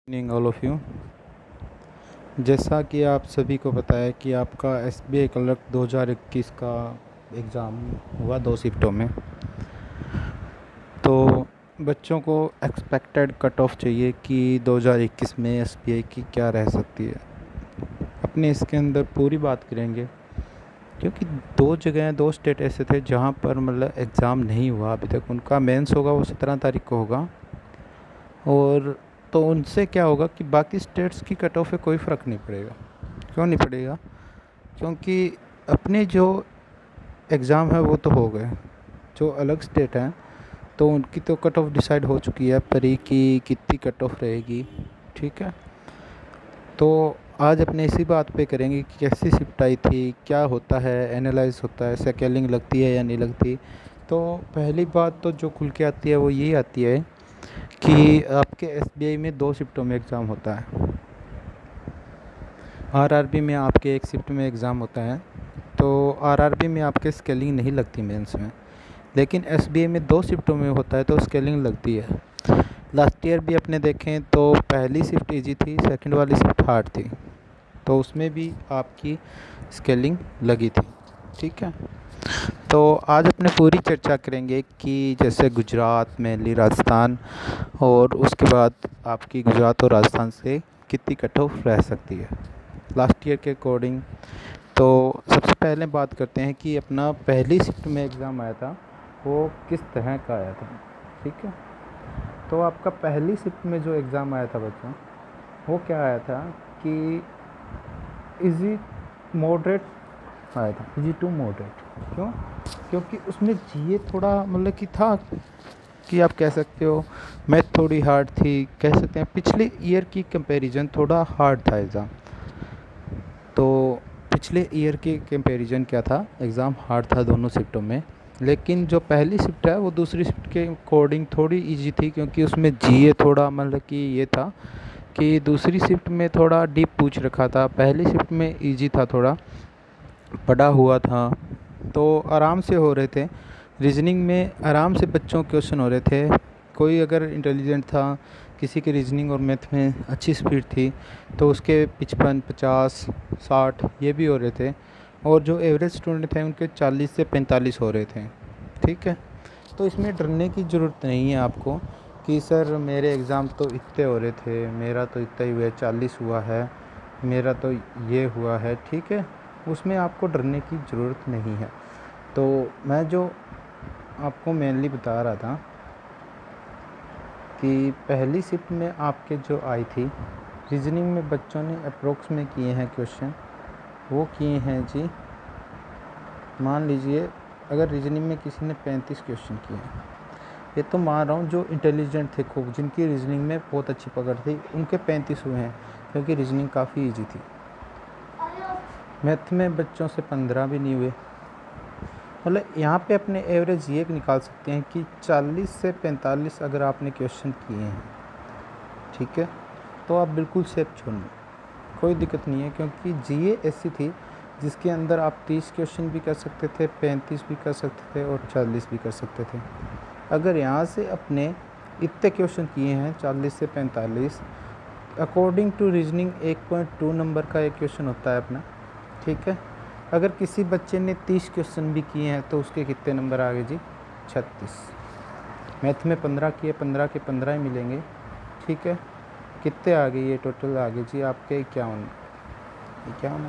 Evening all of you. जैसा कि आप सभी को पता है कि आपका एसबीआई क्लर्क 2021 का एग्ज़ाम हुआ 2 शिफ्टों में। तो बच्चों को एक्सपेक्टेड कट ऑफ चाहिए कि 2021 में एसबीआई की क्या रह सकती है। अपने इसके अंदर पूरी बात करेंगे क्योंकि 2 जगह 2 स्टेट ऐसे थे जहाँ पर मतलब एग्ज़ाम नहीं हुआ अभी तक। उनका मेंस होगा वो 17 तारीख को होगा। और तो उनसे क्या होगा कि बाकी स्टेट्स की कट ऑफ पे कोई फ़र्क नहीं पड़ेगा। क्यों नहीं पड़ेगा? क्योंकि अपने जो एग्ज़ाम है वो तो हो गए। जो अलग स्टेट हैं तो उनकी तो कट ऑफ डिसाइड हो चुकी है, परी की कितनी कट ऑफ रहेगी। ठीक है, तो आज अपने इसी बात पे करेंगे कि कैसी शिफ्ट आई थी, क्या होता है, एनालाइज होता है, स्केलिंग लगती है या नहीं लगती। तो पहली बात तो जो खुल के आती है वो यही आती है कि आपके एसबीआई में 2 शिफ्टों में एग्ज़ाम होता है। आरआरबी में आपके एक शिफ्ट में एग्ज़ाम होता है। तो आरआरबी में आपके स्केलिंग नहीं लगती मेंस में, लेकिन एसबीआई में 2 शिफ्टों में होता है तो स्केलिंग लगती है। लास्ट ईयर भी अपने देखें तो पहली शिफ्ट इजी थी, सेकंड वाली शिफ्ट हार्ड थी, तो उसमें भी आपकी स्केलिंग लगी थी। ठीक है, तो आज अपने पूरी चर्चा करेंगे कि जैसे गुजरात, मेनली राजस्थान, और उसके बाद आपकी गुजरात और राजस्थान से कितनी कट ऑफ रह सकती है लास्ट ईयर के अकॉर्डिंग। तो सबसे पहले बात करते हैं कि अपना पहली शिफ्ट में एग्ज़ाम आया था वो किस तरह का आया था। ठीक है, तो आपका पहली शिफ्ट में जो एग्ज़ाम आया था बच्चों, वो क्या आया था कि इजी मॉडरेट आया था, इजी टू मॉडरेट। क्यों? क्योंकि उसमें जीए थोड़ा मतलब कि था कि आप कह सकते हो मैथ थोड़ी हार्ड थी, कह सकते हैं पिछले ईयर की कंपैरिजन थोड़ा हार्ड था एग्ज़ाम। तो पिछले ईयर के कंपैरिजन क्या था, एग्ज़ाम हार्ड था दोनों शिफ्टों में। लेकिन जो पहली शिफ्ट है वो दूसरी शिफ्ट के अकॉर्डिंग थोड़ी इजी थी, क्योंकि उसमें जीए थोड़ा मतलब कि ये था कि दूसरी शिफ्ट में थोड़ा डीप पूछ रखा था, पहली शिफ्ट में इजी था, थोड़ा पढ़ा हुआ था, तो आराम से हो रहे थे। रीजनिंग में आराम से बच्चों क्वेश्चन हो रहे थे। कोई अगर इंटेलिजेंट था, किसी की रीजनिंग और मैथ में अच्छी स्पीड थी, तो उसके 55, 50, 60 ये भी हो रहे थे। और जो एवरेज स्टूडेंट थे उनके 40 से 45 हो रहे थे। ठीक है, तो इसमें डरने की ज़रूरत नहीं है आपको कि सर मेरे एग्ज़ाम तो इतने हो रहे थे, मेरा तो इतना ही हुआ है, 40 हुआ है, मेरा तो ये हुआ है। ठीक है, उसमें आपको डरने की ज़रूरत नहीं है। तो मैं जो आपको मेनली बता रहा था कि पहली शिफ्ट में आपके जो आई थी रीजनिंग में, बच्चों ने अप्रोक्स में किए हैं क्वेश्चन, वो किए हैं जी, मान लीजिए अगर रीजनिंग में किसी ने 35 क्वेश्चन किए हैं, ये तो मान रहा हूँ जो इंटेलिजेंट थे खूब, जिनकी रीजनिंग में बहुत अच्छी पकड़ थी, उनके 35 हुए हैं, क्योंकि रीजनिंग काफ़ी इजी थी। मैथ में बच्चों से 15 भी नहीं हुए। मतलब यहाँ पे अपने एवरेज ये निकाल सकते हैं कि 40 से 45 अगर आपने क्वेश्चन किए हैं, ठीक है, तो आप बिल्कुल सेफ छोड़ें, कोई दिक्कत नहीं है। क्योंकि जीए ऐसी थी जिसके अंदर आप 30 क्वेश्चन भी कर सकते थे, 35 भी कर सकते थे और 40 भी कर सकते थे। अगर यहाँ से अपने इतने क्वेश्चन किए हैं 40 से 45, अकॉर्डिंग टू रीजनिंग 1.2 नंबर का एक क्वेश्चन होता है अपना। ठीक है, अगर किसी बच्चे ने 30 क्वेश्चन भी किए हैं तो उसके कितने नंबर आ गए जी? 36। मैथ में 15 किए, 15 के 15 ही मिलेंगे। ठीक है, कितने आ गए? ये टोटल आ गए जी आपके 51। 51।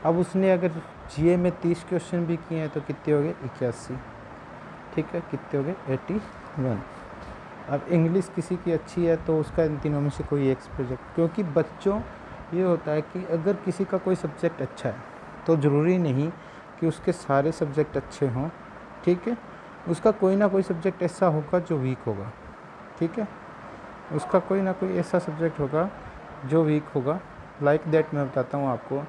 अब उसने अगर जीए में 30 क्वेश्चन भी किए हैं तो कितने हो गए? 81। ठीक है, कितने हो गए? 81। अब इंग्लिश किसी की अच्छी है तो उसका इन तीनों में से कोई एक सब्जेक्ट, क्योंकि बच्चों ये होता है कि अगर किसी का कोई सब्जेक्ट अच्छा है तो ज़रूरी नहीं कि उसके सारे सब्जेक्ट अच्छे हों। ठीक है, उसका कोई ना कोई सब्जेक्ट ऐसा होगा जो वीक होगा। ठीक है, उसका कोई ना कोई ऐसा सब्जेक्ट होगा जो वीक होगा। लाइक दैट मैं बताता हूँ आपको।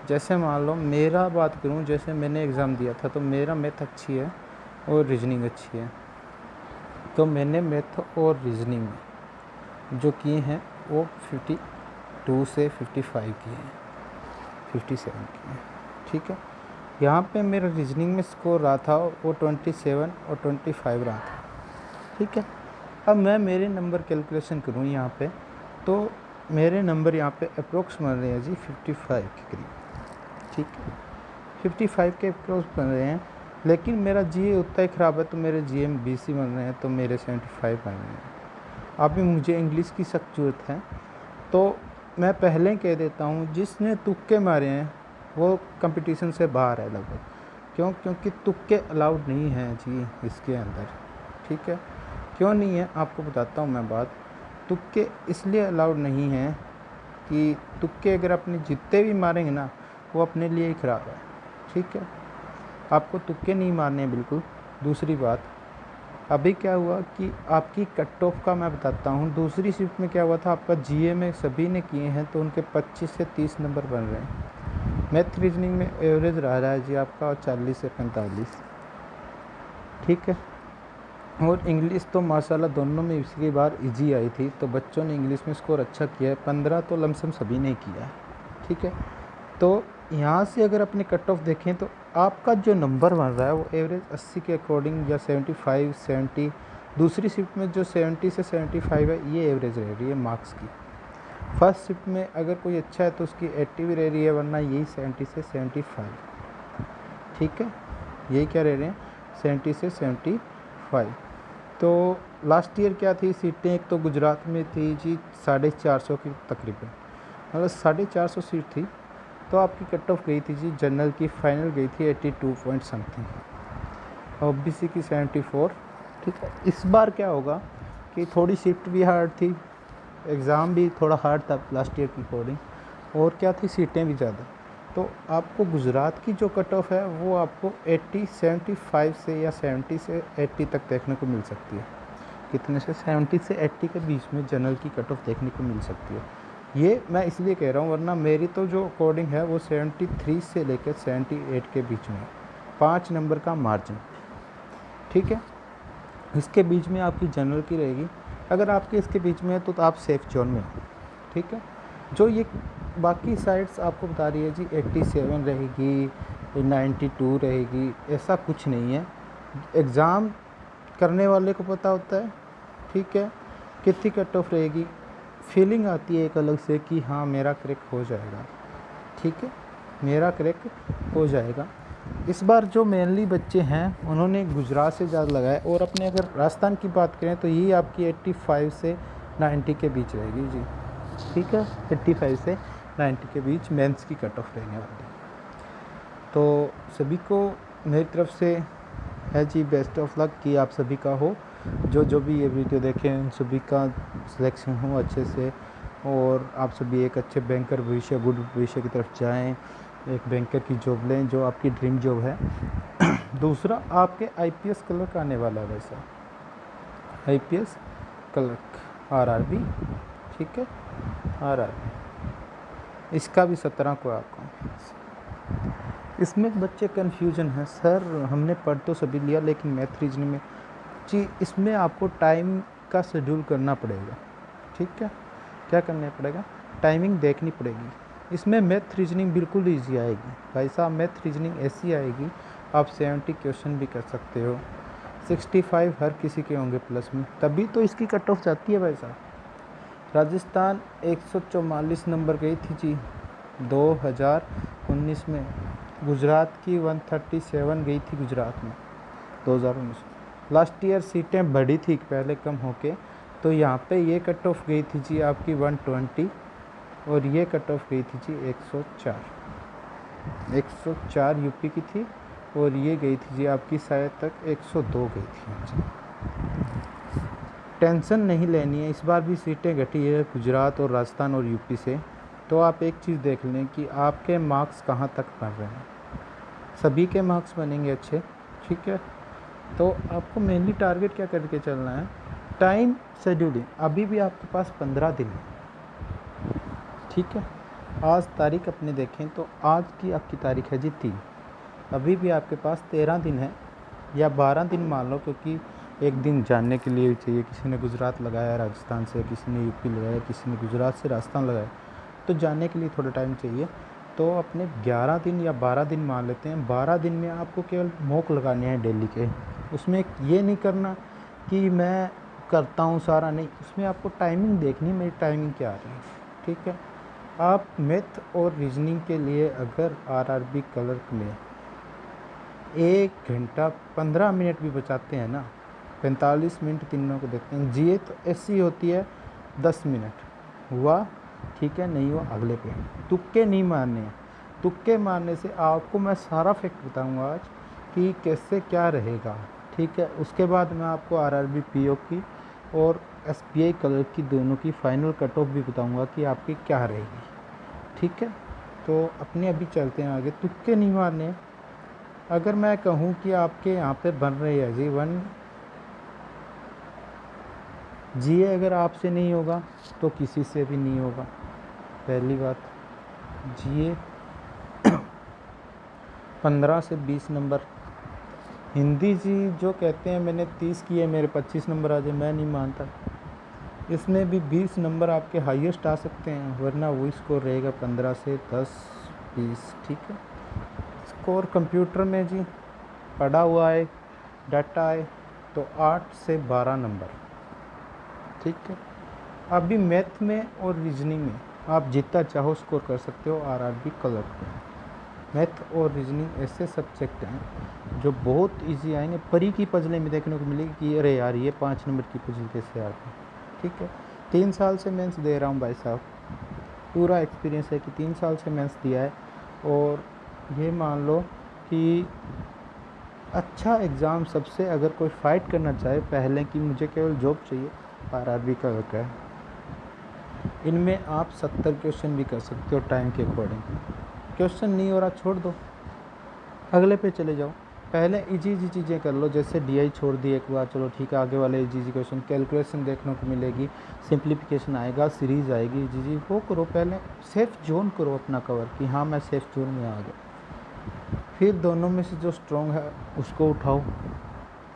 जैसे मान लो मेरा बात करूँ, जैसे मैंने एग्ज़ाम दिया था तो मेरा मैथ अच्छी है और रीजनिंग अच्छी है, तो मैंने मैथ और रीजनिंग में जो किए हैं वो 52 से 55 किए हैं, 57 किए हैं। ठीक है, यहाँ पे मेरा रीजनिंग में स्कोर रहा था वो 27 और 25 रहा था। ठीक है, अब मैं मेरे नंबर कैलकुलेशन करूँ यहाँ पे तो मेरे नंबर यहाँ पे अप्रोक्स बन रहे हैं जी 55 के करीब, ठीक है, 55 के अप्रोक्स बन रहे हैं। लेकिन मेरा जीए उतना ही ख़राब है, तो मेरे जीए में 20 ही बन रहे हैं, तो मेरे 75 बन रहे हैं। अभी मुझे इंग्लिश की सख्त ज़रूरत है, तो मैं पहले कह देता हूँ, जिसने तुक्के मारे हैं वो कंपटीशन से बाहर है लगभग। क्यों? क्योंकि तुक्के अलाउड नहीं हैं जी इसके अंदर, ठीक है। क्यों नहीं है आपको बताता हूँ मैं बात। तुक्के इसलिए अलाउड नहीं हैं कि तुक्के अगर अपने जितने भी मारेंगे ना, वो अपने लिए ही ख़राब है, ठीक है। आपको तुक्के नहीं मारने हैं बिल्कुल। दूसरी बात, अभी क्या हुआ कि आपकी कट ऑफ का मैं बताता हूँ। दूसरी शिफ्ट में क्या हुआ था, आपका जीए में सभी ने किए हैं, तो उनके 25 से 30 नंबर बन रहे हैं। मैथ रीजनिंग में एवरेज रहा है जी आपका 40 से 45, ठीक है। और इंग्लिश तो माशाल्लाह दोनों में इसकी बार इजी आई थी, तो बच्चों ने इंग्लिश में स्कोर अच्छा किया है। 15 तो लमसम सभी ने किया है, ठीक है। तो यहाँ से अगर अपने कट ऑफ देखें तो आपका जो नंबर बन रहा है वो एवरेज 80 के अकॉर्डिंग, या 75 70, दूसरी शिफ्ट में जो 70 से 75 है, ये एवरेज रह रही है मार्क्स की। फर्स्ट शिफ्ट में अगर कोई अच्छा है तो उसकी 80 भी रह रही है, वरना यही 70 से 75, ठीक है। यही क्या रह रहे हैं, 70 से 75। तो लास्ट ईयर क्या थी सीटें, एक तो गुजरात में थी जी 450 की तकरीबन, मतलब 450 सीट थी। तो आपकी कट ऑफ गई थी जी, जनरल की फाइनल गई थी 82 पॉइंट समथिंग, और ओबीसी की 74, ठीक है। इस बार क्या होगा कि थोड़ी शिफ्ट भी हार्ड थी, एग्ज़ाम भी थोड़ा हार्ड था लास्ट ईयर की अकॉर्डिंग, और क्या थी सीटें भी ज़्यादा। तो आपको गुजरात की जो कट ऑफ है वो आपको 80 75 से या 70 से 80 तक देखने को मिल सकती है। कितने से, 70 से 80 के बीच में जनरल की कट ऑफ देखने को मिल सकती है। ये मैं इसलिए कह रहा हूँ, वरना मेरी तो जो अकॉर्डिंग है वो 73 से लेकर 78 के बीच में, 5 नंबर का मार्जिन, ठीक है। इसके बीच में आपकी जनरल की रहेगी। अगर आपके इसके बीच में है तो आप सेफ जोन में हो, ठीक है। जो ये बाकी साइड्स आपको बता रही है जी 87 रहेगी, 92 रहेगी, ऐसा कुछ नहीं है। एग्ज़ाम करने वाले को पता होता है, ठीक है, कितनी कट ऑफ रहेगी। फीलिंग आती है एक अलग से कि हाँ मेरा क्रैक हो जाएगा, ठीक है, मेरा क्रैक हो जाएगा। इस बार जो मेनली बच्चे हैं उन्होंने गुजरात से ज़्यादा लगाया, और अपने अगर राजस्थान की बात करें तो ये आपकी 85 से 90 के बीच रहेगी जी, ठीक है। 85 से 90 के बीच मेंस की कट ऑफ रहने वाली। तो सभी को मेरी तरफ से है जी बेस्ट ऑफ लक, कि आप सभी का हो, जो भी ये वीडियो देखें उन सभी का सिलेक्शन हो अच्छे से, और आप सभी एक अच्छे बैंकर भविष्य, गुड भविष्य की तरफ जाएं, एक बैंकर की जॉब लें जो आपकी ड्रीम जॉब है। दूसरा, आपके आईपीएस क्लर्क आने वाला है, वैसा आईपीएस क्लर्क आरआरबी, ठीक है, आरआरबी, इसका भी 17 को आपको। इसमें बच्चे कन्फ्यूजन है, सर हमने पढ़ तो सभी लिया लेकिन मैथ रीजनिंग में जी, इसमें आपको टाइम का शेड्यूल करना पड़ेगा, ठीक है। क्या करना पड़ेगा, टाइमिंग देखनी पड़ेगी। इसमें मैथ रीजनिंग बिल्कुल ईजी आएगी भाई साहब, मैथ रीजनिंग ऐसी आएगी आप 70 क्वेश्चन भी कर सकते हो, 65 हर किसी के होंगे प्लस में, तभी तो इसकी कट ऑफ जाती है भाई साहब। राजस्थान 144 नंबर गई थी जी 2019 में, गुजरात की 137 गई थी गुजरात में 2019। लास्ट ईयर सीटें बढ़ी थी पहले कम होके, तो यहाँ पे ये कट ऑफ गई थी जी आपकी 120, और ये कट ऑफ गई थी जी 104 यूपी की थी, और ये गई थी जी आपकी शायद तक 102 गई थी जी। टेंशन नहीं लेनी है, इस बार भी सीटें घटी है गुजरात और राजस्थान और यूपी से। तो आप एक चीज़ देख लें कि आपके मार्क्स कहाँ तक बन रहे हैं, सभी के मार्क्स बनेंगे अच्छे, ठीक है। तो आपको मेनली टारगेट क्या करके चलना है, टाइम शेड्यूलिंग। अभी भी आपके पास 15 दिन है, ठीक है। आज तारीख अपने देखें तो आज की आपकी तारीख है जी 3, अभी भी आपके पास 13 दिन है, या 12 दिन मान लो, क्योंकि एक दिन जानने के लिए चाहिए। किसी ने गुजरात लगाया राजस्थान से, किसी ने यूपी लगाया, किसी ने गुजरात से राजस्थान लगाया, तो जानने के लिए थोड़ा टाइम चाहिए। तो अपने 11 दिन या 12 दिन मान लेते हैं। 12 दिन में आपको केवल मॉक लगाने हैं डेली के, उसमें ये नहीं करना कि मैं करता हूँ सारा, नहीं, उसमें आपको टाइमिंग देखनी, मेरी टाइमिंग क्या आ रही है, ठीक है। आप मैथ और रीजनिंग के लिए अगर आरआरबी क्लर्क में 1 घंटा 15 मिनट भी बचाते हैं ना, 45 मिनट तीनों को देखते हैं। जीए तो ऐसी होती है 10 मिनट हुआ, ठीक है, नहीं हुआ अगले पे। तुक्के नहीं मारने हैं। तुक्के मारने से आपको मैं सारा फैक्ट बताऊंगा आज कि कैसे क्या रहेगा, ठीक है। उसके बाद मैं आपको आरआरबी पीओ की और एसबीआई क्लर्क की दोनों की फाइनल कट ऑफ भी बताऊंगा कि आपकी क्या रहेगी, ठीक है। तो अपने अभी चलते हैं आगे। तुक्के नहीं मारने हैं। अगर मैं कहूँ कि आपके यहाँ पे बन रही है जी 1 जीए, अगर आपसे नहीं होगा तो किसी से भी नहीं होगा। पहली बात, जीए 15 से 20 नंबर। हिंदी जी जो कहते हैं मैंने 30 किए मेरे 25 नंबर आ जाए, मैं नहीं मानता। इसमें भी 20 नंबर आपके हाईएस्ट आ सकते हैं, वरना वही स्कोर रहेगा 15 से 10 20, ठीक है। स्कोर कंप्यूटर में जी पढ़ा हुआ है, डाटा है, तो 8 से 12 नंबर, ठीक है। अभी मैथ में और रीजनिंग में आप जितना चाहो स्कोर कर सकते हो आरआरबी क्लर्क में। मैथ और रीजनिंग ऐसे सब्जेक्ट हैं जो बहुत इजी आएंगे। परी की पजलें में देखने को मिलेगी कि अरे यार ये 5 नंबर की पजल कैसे आती है, ठीक है। 3 साल से मेंस दे रहा हूँ भाई साहब, पूरा एक्सपीरियंस है कि 3 साल से मेंस दिया है। और ये मान लो कि अच्छा एग्ज़ाम सबसे, अगर कोई फ़ाइट करना चाहे पहले कि मुझे केवल जॉब चाहिए, आरआरबी का वर्क है। इनमें आप 70 क्वेश्चन भी कर सकते हो टाइम के अकॉर्डिंग। क्वेश्चन नहीं हो रहा छोड़ दो, अगले पे चले जाओ। पहले इजी इजी चीज़ें कर लो, जैसे डीआई छोड़ दी एक बार, चलो ठीक है, आगे वाले इजी इजी क्वेश्चन, कैलकुलेशन देखने को मिलेगी, सिंप्लीफिकेशन आएगा, सीरीज़ आएगी, इजी इजी वो करो। पहले सेफ जोन करो अपना कवर कि हाँ मैं सेफ जोन में आ गया। फिर दोनों में से जो स्ट्रॉन्ग है उसको उठाओ,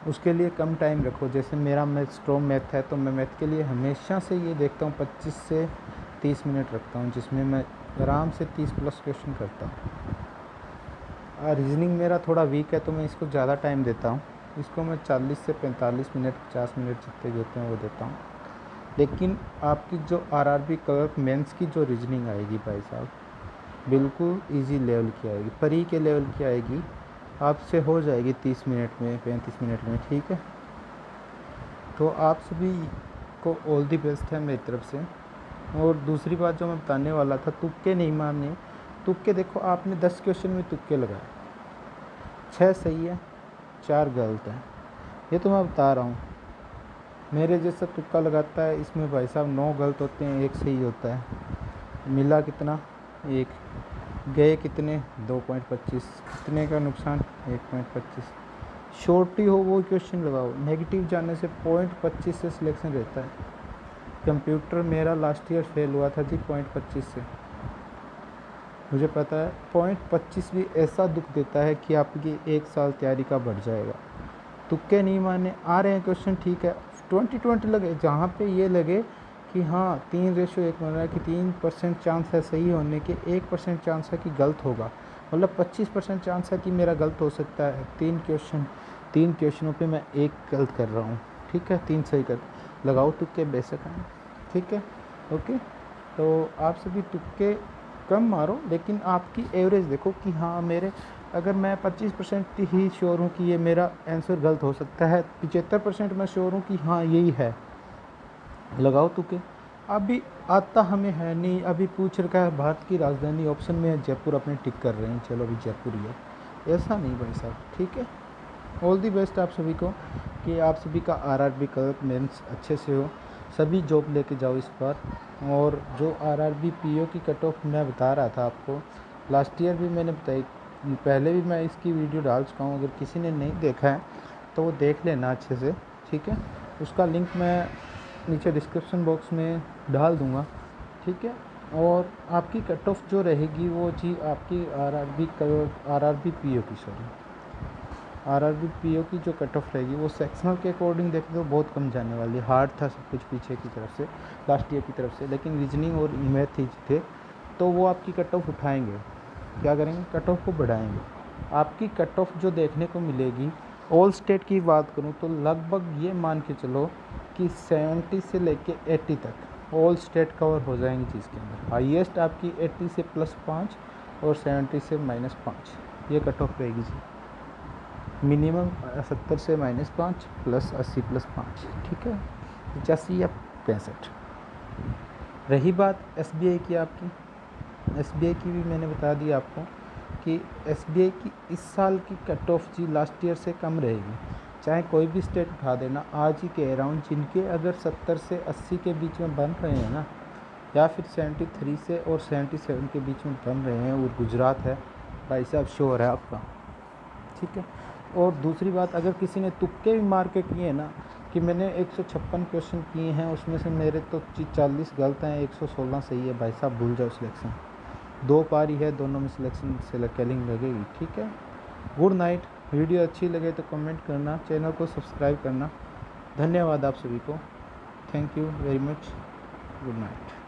उसके लिए कम टाइम रखो। जैसे मेरा मैथ स्ट्रॉन्ग मैथ है, तो मैं मैथ के लिए हमेशा से ये देखता हूँ 25 से 30 मिनट रखता हूँ, जिसमें मैं आराम से 30 प्लस क्वेश्चन करता हूँ। रीजनिंग मेरा थोड़ा वीक है तो मैं इसको ज़्यादा टाइम देता हूँ, इसको मैं 40 से 45 मिनट 50 मिनट जितने देते हैं वो देता हूँ। लेकिन आपकी जो आरआरबी क्लर्क मेंस की जो रीजनिंग आएगी भाई साहब, बिल्कुल इजी लेवल की आएगी, परी के लेवल की आएगी, आपसे हो जाएगी 30 मिनट में 35 मिनट में, ठीक है। तो आप सभी को ऑल दी बेस्ट है मेरी तरफ से। और दूसरी बात जो मैं बताने वाला था, तुक्के नहीं मारने। तुक्के देखो, आपने 10 क्वेश्चन में तुक्के लगाए, 6 सही है 4 गलत है, ये तो मैं बता रहा हूँ। मेरे जैसा तुक्का लगाता है इसमें भाई साहब 9 गलत होते हैं, 1 सही होता है। मिला कितना? 1। गए कितने? 2.25। कितने का नुकसान? 1.25। शॉर्टी हो वो क्वेश्चन लगाओ। नेगेटिव जाने से 0.25 से सिलेक्शन रहता है। कंप्यूटर मेरा लास्ट ईयर फेल हुआ था जी 0.25 से, मुझे पता है। 0.25 भी ऐसा दुख देता है कि आपकी 1 साल तैयारी का बढ़ जाएगा। तुक्के नहीं मारने। आ रहे हैं क्वेश्चन, ठीक है, 20-20 लगे, जहाँ पे ये लगे कि हाँ 3:1 बन रहा है, कि 3% चांस है सही होने के, 1% चांस है कि गलत होगा, मतलब 25% चांस है कि मेरा गलत हो सकता है। 3 क्वेश्चनों पे मैं 1 गलत कर रहा हूँ, ठीक है, 3 सही कर। लगाओ तुक्के बेशक हैं, ठीक है, ओके। तो आप सभी तुक्के कम मारो, लेकिन आपकी एवरेज देखो कि हाँ मेरे, अगर मैं 25% ही श्योर हूँ कि ये मेरा आंसर गलत हो सकता है, 75% मैं श्योर हूँ कि हाँ यही है, लगाओ तुक्के। अभी आता हमें है नहीं, अभी पूछ रखा है भारत की राजधानी, ऑप्शन में है जयपुर, अपने टिक कर रहे हैं, चलो अभी जयपुर ही है, ऐसा नहीं भाई साहब, ठीक है। ऑल दी बेस्ट आप सभी को, कि आप सभी का आरआरबी क्लर्क मेंस अच्छे से हो, सभी जॉब लेके जाओ इस बार। और जो आरआरबी पीओ की कट ऑफ मैं बता रहा था आपको, लास्ट ईयर भी मैंने बताई, पहले भी मैं इसकी वीडियो डाल चुका हूँ, अगर किसी ने नहीं देखा है तो वो देख लेना अच्छे से, ठीक है। उसका लिंक मैं नीचे डिस्क्रिप्शन बॉक्स में डाल दूँगा, ठीक है। और आपकी कट ऑफ जो रहेगी वो जी आपकी आरआरबी पीओ की जो कट ऑफ रहेगी वो सेक्शनल के अकॉर्डिंग देखें तो बहुत कम जाने वाली है। हार्ड था सब कुछ पीछे की तरफ से, लास्ट ईयर की तरफ से, लेकिन रीजनिंग और मैथ ही थे, तो वो आपकी कट ऑफ उठाएंगे, क्या करेंगे, कट ऑफ को बढ़ाएंगे। आपकी कट ऑफ जो देखने को मिलेगी, ऑल स्टेट की बात करूँ तो लगभग ये मान के चलो कि 70 से लेके 80 तक, ऑल स्टेट कवर हो जाएंगी चीज़ के अंदर। हाईएस्ट आपकी 80 से +5 और 70 से -5 ये कट ऑफ रहेगी जी। मिनिमम 70 से -5 प्लस 80 + 5, ठीक है, 85 या 65। रही बात SBI की आपकी, SBI की भी मैंने बता दी आपको कि SBI की इस साल की कट ऑफ जी लास्ट ईयर से कम रहेगी। चाहे कोई भी स्टेट उठा देना, आज ही के अराउंड जिनके अगर 70 से 80 के बीच में बन रहे हैं ना, या फिर 73 से और 77 के बीच में बन रहे हैं, वो गुजरात है भाई साहब, श्योर है आपका, ठीक है। और दूसरी बात, अगर किसी ने तुक्के भी मार के किए ना कि मैंने 156 क्वेश्चन किए हैं, उसमें से मेरे तो 40 गलत हैं, 116 सही है, भाई साहब भूल जाओ सिलेक्शन। 2 पारी है, दोनों में सिलेक्शन से कैलिंग लगेगी, ठीक है। Good night. वीडियो अच्छी लगे तो कमेंट करना, चैनल को सब्सक्राइब करना। धन्यवाद आप सभी को, thank you very much, good night.